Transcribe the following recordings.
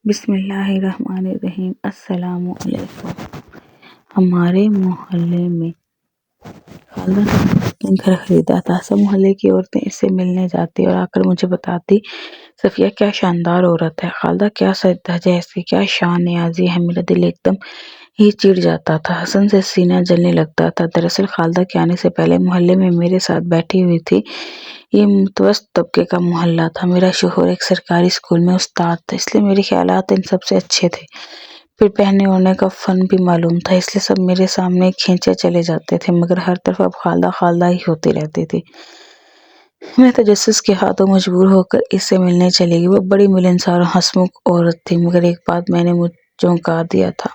بسم اللہ الرحمن الرحیم۔ السلام علیکم۔ ہمارے محلے میں خالدہ نے گھر خریدا تھا۔ سب محلے کی عورتیں اس سے ملنے جاتی اور آ کر مجھے بتاتی، صفیہ کیا شاندار عورت ہے، خالدہ کیا سجدھج ہے، اس کی کیا شان نیازی ہے۔ میرا دل ایک دم ہی چڑ جاتا تھا، حسن سے سینہ جلنے لگتا تھا۔ دراصل خالدہ کے آنے سے پہلے محلے میں میرے ساتھ بیٹھی ہوئی تھی۔ یہ متوسط طبقے کا محلہ تھا۔ میرا شوہر ایک سرکاری اسکول میں استاد تھا، اس لیے میرے خیالات ان سب سے اچھے تھے۔ پھر پہننے اوڑھنے کا فن بھی معلوم تھا، اس لیے سب میرے سامنے کھینچے چلے جاتے تھے، مگر ہر طرف اب خالدہ خالدہ ہی ہوتی رہتی تھی۔ میں تجسس کے ہاتھوں مجبور ہو کر اس سے ملنے چلی گئی۔ وہ بڑی ملنسار اور ہنسمکھ عورت تھی، مگر ایک بات میں نے منہ چونکا دیا تھا۔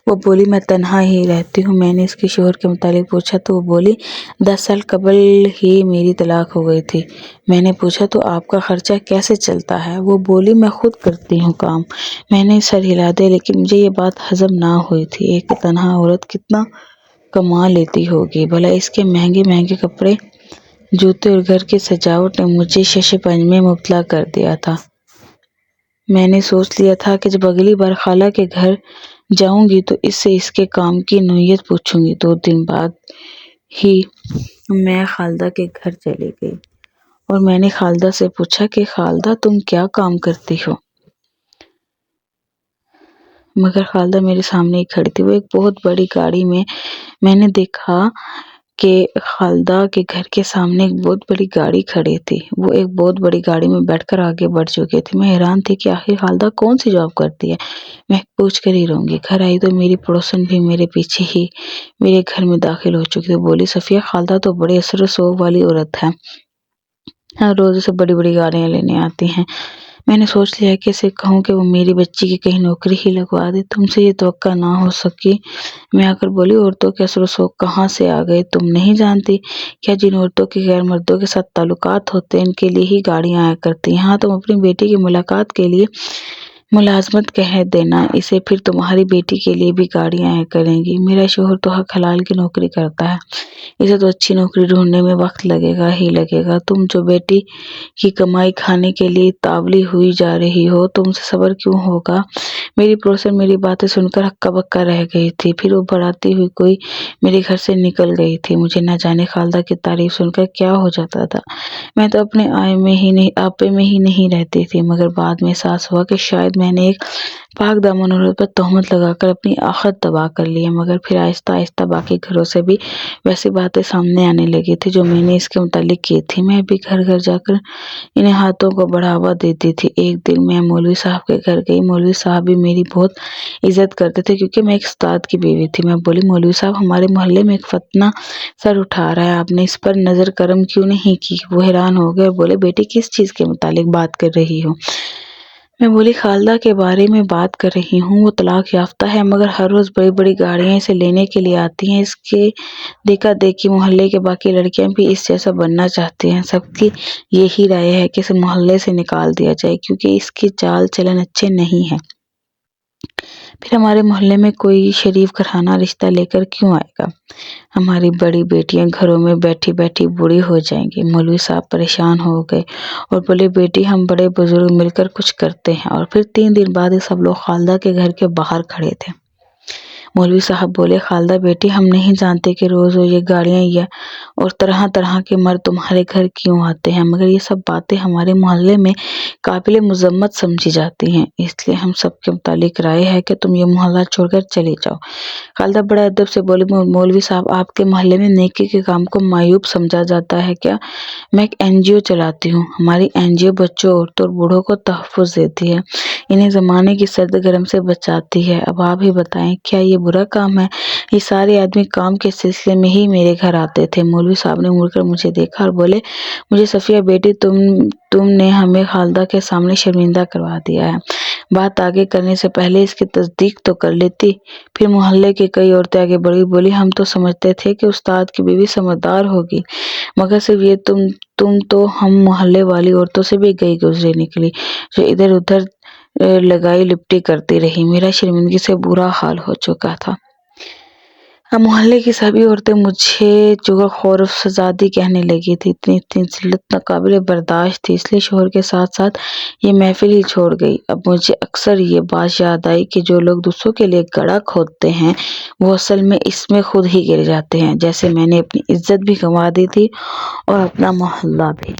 وہ بولی، میں تنہا ہی رہتی ہوں۔ میں نے اس کے شوہر کے متعلق پوچھا تو وہ بولی، 10 سال قبل ہی میری طلاق ہو گئی تھی۔ میں نے پوچھا تو آپ کا خرچہ کیسے چلتا ہے؟ وہ بولی، میں خود کرتی ہوں کام۔ میں نے سر ہلا دیا، لیکن مجھے یہ بات ہضم نہ ہوئی تھی۔ ایک تنہا عورت کتنا کما لیتی ہوگی بھلا؟ اس کے مہنگے مہنگے کپڑے، جوتے اور گھر کی سجاوٹ نے مجھے ششپنج میں مبتلا کر دیا تھا۔ میں نے سوچ لیا تھا کہ جب اگلی بار خالہ کے گھر جاؤں گی تو اس سے اس کے کام کی نوعیت پوچھوں گی۔ 2 دن بعد ہی میں خالدہ کے گھر چلی گئی اور میں نے خالدہ سے پوچھا کہ خالدہ تم کیا کام کرتی ہو؟ مگر خالدہ میرے سامنے ہی کھڑی تھی۔ وہ ایک بہت بڑی گاڑی میں نے دیکھا کہ خالدہ کے گھر کے سامنے ایک بہت بڑی گاڑی کھڑی تھی۔ وہ ایک بہت بڑی گاڑی میں بیٹھ کر آگے بڑھ چکی تھی۔ میں حیران تھی کہ آخر خالدہ کون سی جاب کرتی ہے؟ میں پوچھ کر ہی رہوں گی۔ گھر آئی تو میری پڑوسن بھی میرے پیچھے ہی میرے گھر میں داخل ہو چکی تھی۔ بولی، صفیہ خالدہ تو بڑی اثر و شوق والی عورت ہے، ہر روز اسے بڑی بڑی گاڑیاں لینے آتی ہیں۔ میں نے سوچ لیا کہ اسے کہوں کہ وہ میری بچی کی کہیں نوکری ہی لگوا دے۔ تم سے یہ توقع نہ ہو سکی۔ میں آ کر بولی، عورتوں کے اثر و شوق کہاں سے آ گئے؟ تم نہیں جانتی کیا جن عورتوں کے غیر مردوں کے ساتھ تعلقات ہوتے ہیں ان کے لیے ہی گاڑیاں آیا کرتی ہیں؟ ہاں، تم اپنی بیٹی کی ملاقات کے لیے ملازمت کہہ دینا اسے، پھر تمہاری بیٹی کے لیے بھی گاڑیاں آیا کریں گی۔ میرا شوہر تو حق حلال کی نوکری کرتا ہے، اسے تو اچھی نوکری ڈھونڈنے میں وقت لگے گا ہی لگے گا۔ تم جو بیٹی کی کمائی کھانے کے لیے تاولی ہوئی جا رہی ہو، تم سے صبر کیوں ہوگا؟ میری پڑوسن میری باتیں سن کر ہکا بکا رہ گئی تھی۔ پھر وہ بڑھاتی ہوئی کوئی میرے گھر سے نکل گئی تھی۔ مجھے نہ جانے خالدہ کی تعریف سن کر کیا ہو جاتا تھا۔ میں تو اپنے آپے میں ہی نہیں رہتی تھی، مگر بعد میں احساس ہوا کہ شاید میں نے ایک پاک دامن عورت پر تہمت لگا کر اپنی آخرت تباہ کر لی ہے۔ مگر پھر آہستہ آہستہ باقی گھروں سے بھی ویسی باتیں سامنے آنے لگی تھی جو میں نے اس کے متعلق کی تھی۔ میں بھی گھر گھر جا کر انہیں باتوں کو بڑھاوا دیتی تھی۔ ایک دن میں مولوی صاحب کے گھر گئی۔ مولوی صاحب بھی میری بہت عزت کرتے تھے کیونکہ میں ایک استاد کی بیوی تھی۔ میں بولی، مولوی صاحب، ہمارے محلے میں ایک فتنہ سر اٹھا رہا ہے، آپ نے اس پر نظر کرم کیوں نہیں کی؟ وہ حیران ہو گئے اور بولے، بیٹی کس چیز کے متعلق بات کر رہی ہو؟ میں بولی، خالدہ کے بارے میں بات کر رہی ہوں۔ وہ طلاق یافتہ ہے، مگر ہر روز بڑی بڑی گاڑیاں اسے لینے کے لیے آتی ہیں۔ اس کے دیکھا دیکھی محلے کی باقی لڑکیاں بھی اس جیسا بننا چاہتی ہیں۔ سب کی یہی رائے ہے کہ اسے محلے سے نکال دیا جائے کیونکہ اس کے چال چلن اچھے نہیں ہیں۔ پھر ہمارے محلے میں کوئی شریف گھرانہ رشتہ لے کر کیوں آئے گا؟ ہماری بڑی بیٹیاں گھروں میں بیٹھی بیٹھی بوڑھی ہو جائیں گی۔ مولوی صاحب پریشان ہو گئے اور بولے، بیٹی، ہم بڑے بزرگ مل کر کچھ کرتے ہیں۔ اور پھر 3 دن بعد یہ سب لوگ خالدہ کے گھر کے باہر کھڑے تھے۔ مولوی صاحب بولے، خالدہ بیٹی، ہم نہیں جانتے کہ روز روز یہ گاڑیاں اور طرح طرح کے مرد تمہارے گھر کیوں آتے ہیں، مگر یہ سب باتیں ہمارے محلے میں قابل مذمت سمجھی جاتی ہیں، اس لیے ہم سب کے متعلق رائے ہے کہ تم یہ محلہ چھوڑ کر چلی جاؤ۔ خالدہ بڑے ادب سے بولی، مولوی صاحب، آپ کے محلے میں نیکی کے کام کو معیوب سمجھا جاتا ہے کیا؟ میں ایک NGO چلاتی ہوں۔ ہماری NGO بچوں، عورتوں اور بوڑھوں کو تحفظ دیتی ہے، انہیں زمانے کی سرد گرم سے بچاتی ہے۔ اب آپ ہی بتائیں، کیا یہ برا کام ہے؟ یہ سارے آدمی کام کے سلسلے میں ہی میرے گھر آتے تھے۔ مولوی صاحب نے مڑ کر مجھے دیکھا اور بولے، مجھے صفیہ بیٹی، تم نے ہمیں خالدہ کے سامنے شرمندہ کروا دیا ہے۔ بات آگے کرنے سے پہلے اس کی تصدیق تو کر لیتی۔ پھر محلے کی کئی عورتیں آگے بڑھی، بولی، ہم تو سمجھتے تھے کہ استاد کی بیوی سمجھدار ہوگی، مگر صرف یہ تم تو ہم محلے والی عورتوں سے بھی گئی گزری نکلی جو ادھر ادھر لگائی لپٹی کرتی رہی۔ میرا شرمندگی سے برا حال ہو چکا تھا۔ محلے کی سبھی عورتیں مجھے چغل خور و فسادی کہنے لگی تھی۔ اتنی ذلت ناقابل برداشت تھی، اس لیے شوہر کے ساتھ ساتھ یہ محفل ہی چھوڑ گئی۔ اب مجھے اکثر یہ بات یاد آئی کہ جو لوگ دوسروں کے لیے گڑھا کھودتے ہیں وہ اصل میں اس میں خود ہی گر جاتے ہیں، جیسے میں نے اپنی عزت بھی گنوا دی تھی اور اپنا محلہ بھی۔